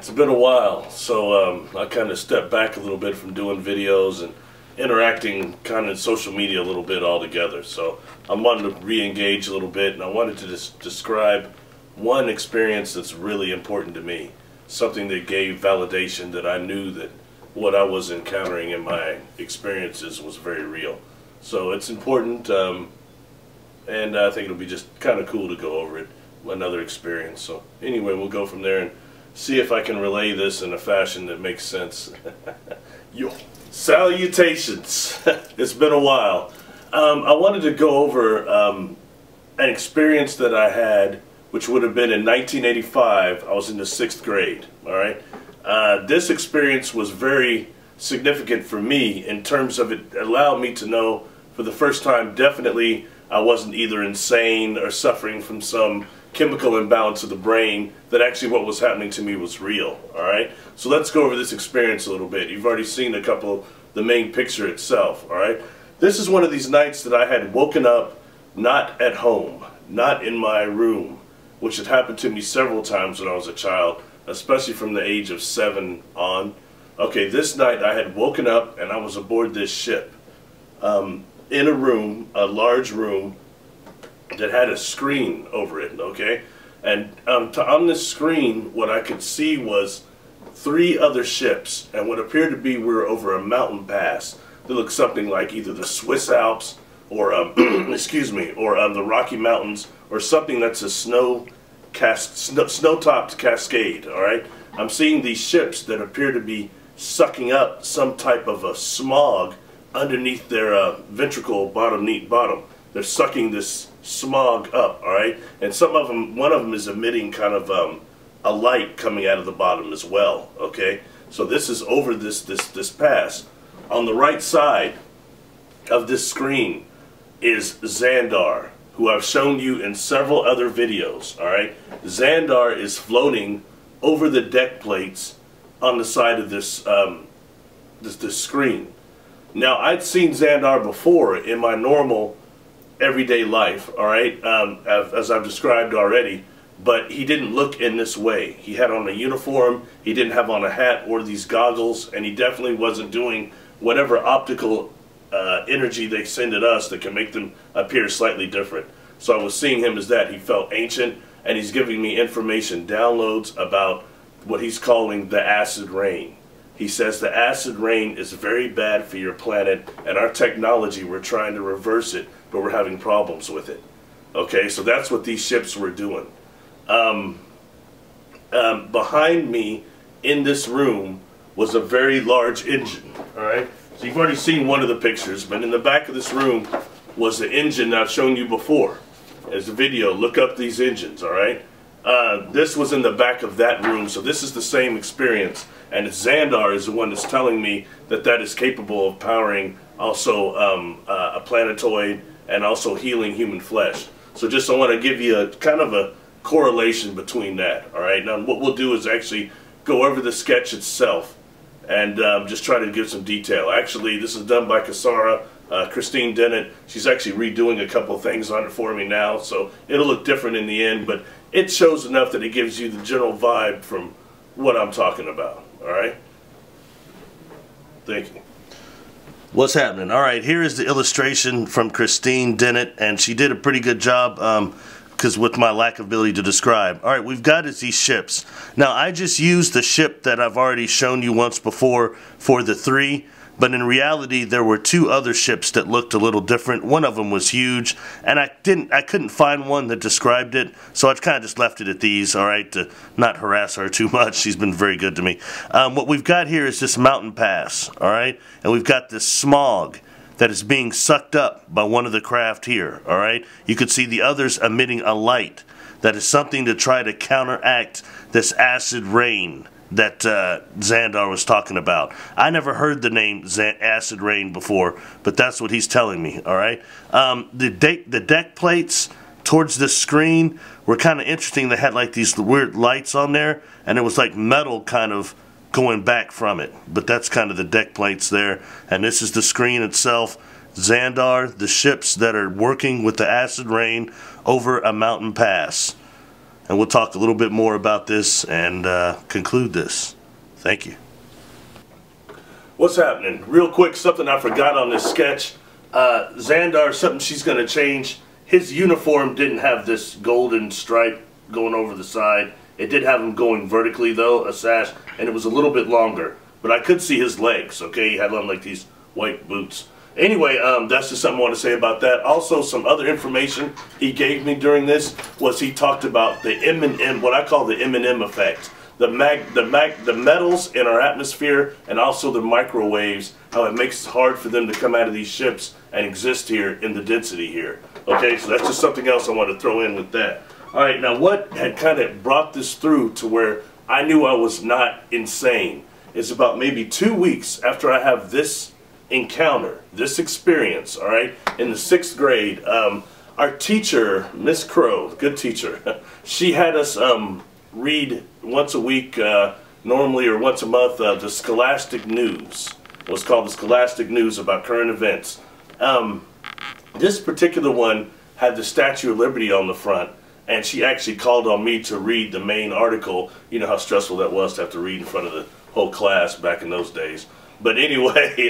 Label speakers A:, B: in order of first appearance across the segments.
A: It's been a while, so I kind of stepped back a little bit from doing videos and interacting kind of in social media a little bit altogether. So I'm wanting to re-engage a little bit, and I wanted to just describe one experience that's really important to me, something that gave validation that I knew that what I was encountering in my experiences was very real. So it's important, and I think it'll be just kind of cool to go over it, another experience. So anyway, we'll go from there and see if I can relay this in a fashion that makes sense. Yo. Salutations. It's been a while. I wanted to go over an experience that I had, which would have been in 1985. I was in the 6th grade. All right. This experience was very significant for me in terms of it allowed me to know for the first time definitely I wasn't either insane or suffering from some chemical imbalance of the brain, that actually what was happening to me was real. Alright, so let's go over this experience a little bit. You've already seen a couple, the main picture itself. Alright, this is one of these nights that I had woken up not at home, not in my room, which had happened to me several times when I was a child, especially from the age of 7 on. Okay, this night I had woken up and I was aboard this ship in a room, a large room that had a screen over it, okay? And on this screen, what I could see was 3 other ships, and what appeared to be we were over a mountain pass that looked something like either the Swiss Alps or, excuse me, or the Rocky Mountains, or something that's a snow-topped cascade, all right? I'm seeing these ships that appear to be sucking up some type of a smog underneath their ventricle bottom. They're sucking this smog up, all right? And some of them, one of them is emitting kind of a light coming out of the bottom as well, okay? So this is over this pass. On the right side of this screen is Xandar, who I've shown you in several other videos, all right? Xandar is floating over the deck plates on the side of this this screen. Now, I'd seen Xandar before in my normal everyday life, all right, as I've described already, but he didn't look in this way. He had on a uniform, he didn't have on a hat or these goggles, and he definitely wasn't doing whatever optical energy they send at us that can make them appear slightly different. So I was seeing him as that. He felt ancient, and he's giving me information, downloads about what he's calling the acid rain. He says the acid rain is very bad for your planet, and our technology, we're trying to reverse it, but we're having problems with it. Okay, so that's what these ships were doing. Behind me in this room was a very large engine. Alright, so you've already seen one of the pictures, but in the back of this room was the engine I've shown you before. As a video, look up these engines, alright? This was in the back of that room, so this is the same experience, and Xandar is the one that's telling me that that is capable of powering also a planetoid and also healing human flesh. So just I want to give you a kind of a correlation between that. All right, now what we'll do is actually go over the sketch itself and just try to give some detail. Actually, this is done by Casara, Christine Dennett. She's actually redoing a couple of things on it for me now, so it'll look different in the end, but it shows enough that it gives you the general vibe from what I'm talking about. All right, thank you. What's happening? All right, here is the illustration from Christine Dennett, and she did a pretty good job because with my lack of ability to describe. All right, we've got is these ships. Now, I just used the ship that I've already shown you once before for the 3, but in reality, there were 2 other ships that looked a little different. One of them was huge, and I couldn't find one that described it, so I kind of just left it at these, all right, to not harass her too much. She's been very good to me. What we've got here is this mountain pass, all right, and we've got this smog that is being sucked up by one of the craft here, all right? You could see the others emitting a light that is something to try to counteract this acid rain that Xandar was talking about. I never heard the name acid rain before, but that's what he's telling me, all right? The deck plates towards the screen were kind of interesting. They had like these weird lights on there, and it was like metal kind of going back from it. But that's kind of the deck plates there, and this is the screen itself. Xandar, the ships that are working with the acid rain over a mountain pass. and we'll talk a little bit more about this and conclude this. Thank you. What's happening? Real quick, something I forgot on this sketch. Xandar, something she's going to change. His uniform didn't have this golden stripe going over the side. It did have him going vertically though, a sash, and it was a little bit longer. But I could see his legs, okay? He had on like these white boots. Anyway, that's just something I want to say about that. Also, some other information he gave me during this was he talked about the M&M, what I call the M&M effect. The metals in our atmosphere and also the microwaves, how it makes it hard for them to come out of these ships and exist here in the density here. Okay, so that's just something else I want to throw in with that. Alright, now what had kind of brought this through to where I knew I was not insane is about maybe 2 weeks after I have this encounter, this experience, alright, in the 6th grade. Our teacher, Miss Crow, good teacher, she had us read once a week, normally, or once a month, the Scholastic News. It was called the Scholastic News about current events. This particular one had the Statue of Liberty on the front, and she actually called on me to read the main article. You know how stressful that was to have to read in front of the whole class back in those days. But anyway,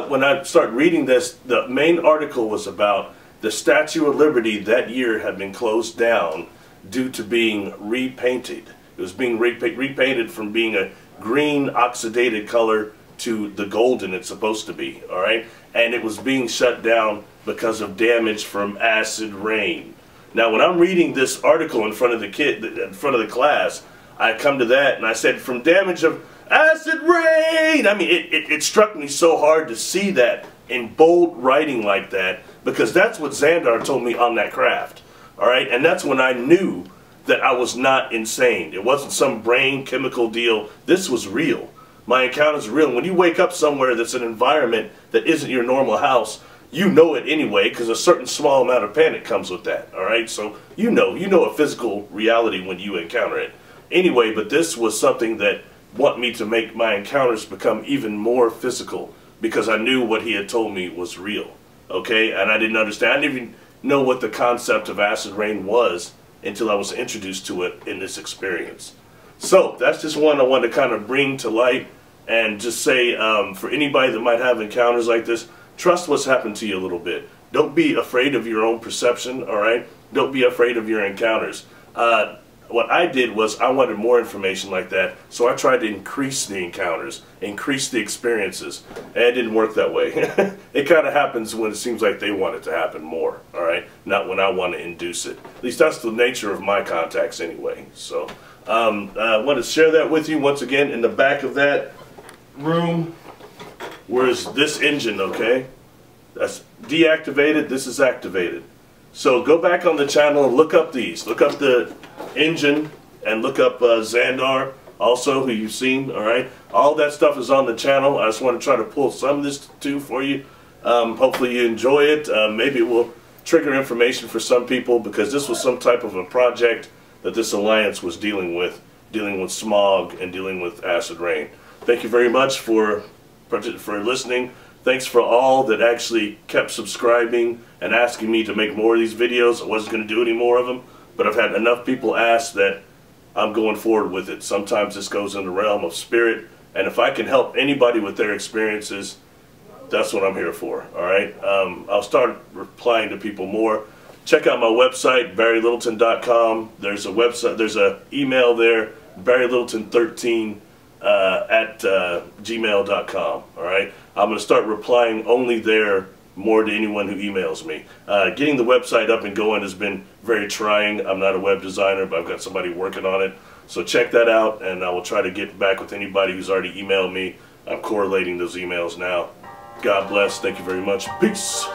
A: when I started reading this, the main article was about the Statue of Liberty that year had been closed down due to being repainted. It was being repainted from being a green oxidated color to the golden it's supposed to be, alright? And it was being shut down because of damage from acid rain. Now when I'm reading this article in front of the class, I come to that and I said, from damage of acid rain! I mean, it struck me so hard to see that in bold writing like that, because that's what Xandar told me on that craft. Alright, and that's when I knew that I was not insane. It wasn't some brain chemical deal. This was real. My encounter's real. When you wake up somewhere that's an environment that isn't your normal house, you know it anyway, because a certain small amount of panic comes with that. Alright, so you know a physical reality when you encounter it. Anyway, but this was something that wanted me to make my encounters become even more physical, because I knew what he had told me was real. Okay, and I didn't understand. I didn't even know what the concept of acid rain was until I was introduced to it in this experience. So that's just one I want to kind of bring to light and just say, for anybody that might have encounters like this, trust what's happened to you a little bit. Don't be afraid of your own perception, alright? Don't be afraid of your encounters. What I did was I wanted more information like that, so I tried to increase the encounters, increase the experiences, and it didn't work that way. It kind of happens when it seems like they want it to happen more, alright? Not when I want to induce it. At least that's the nature of my contacts anyway. So I want to share that with you. Once again, in the back of that room, where's this engine, okay? That's deactivated, this is activated. So go back on the channel and look up these. Look up the engine and look up Xandar also, who you've seen, alright? All that stuff is on the channel. I just want to try to pull some of this too for you. Hopefully you enjoy it. Maybe it will trigger information for some people, because this was some type of a project that this alliance was dealing with smog and dealing with acid rain. Thank you very much for listening. Thanks for all that actually kept subscribing and asking me to make more of these videos. I wasn't going to do any more of them, but I've had enough people ask that I'm going forward with it. Sometimes this goes in the realm of spirit, and if I can help anybody with their experiences, that's what I'm here for. Alright, I'll start replying to people more. Check out my website, barrylittleton.com. There's a website, there's an email there, barrylittleton13 at gmail.com. Alright, I'm going to start replying only there more to anyone who emails me. Getting the website up and going has been very trying. I'm not a web designer, but I've got somebody working on it. So check that out, and I will try to get back with anybody who's already emailed me. I'm correlating those emails now. God bless. Thank you very much. Peace.